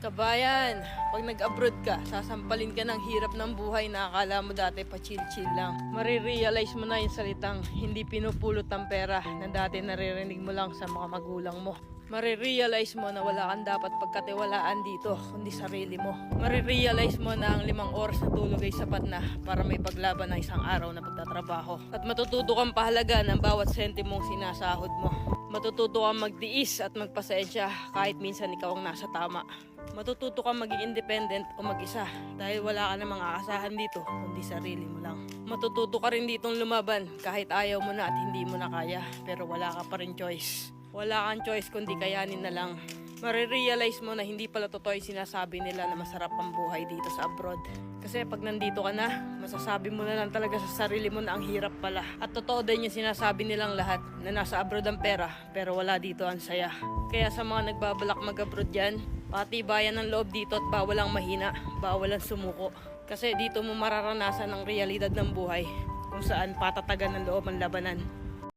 Kabayan, pag nag-abroad ka, sasampalin ka ng hirap ng buhay na akala mo dati pa chill-chill lang. Marirealize mo na yung salitang hindi pinupulot ng pera na dati naririnig mo lang sa mga magulang mo. Marirealize mo na wala kang dapat pagkatiwalaan dito, kundi sarili mo. Marirealize mo na ang 5 oras na tulog ay sapat na para may paglaban ng isang araw na pagtatrabaho. At matututo kang pahalaga ng bawat sentimong sinasahod mo. Matututo kang magtiis at magpasensya kahit minsan ikaw ang nasa tama. Matututo kang maging independent o mag-isa dahil wala ka namang aasahan dito kundi sarili mo lang. Matututo ka rin ditong lumaban kahit ayaw mo na at hindi mo na kaya pero wala ka pa rin choice. Wala kang choice kundi kayanin na lang. Marirealize mo na hindi pala totoo yung sinasabi nila na masarap ang buhay dito sa abroad. Kasi pag nandito ka na, masasabi mo na lang talaga sa sarili mo na ang hirap pala. At totoo din yung sinasabi nilang lahat na nasa abroad ang pera pero wala dito ang saya. Kaya sa mga nagbabalak mag-abroad dyan, patibayan ng loob dito at bawal ang mahina, bawal ang sumuko. Kasi dito mo mararanasan ang realidad ng buhay kung saan patatagan ng loob ang labanan.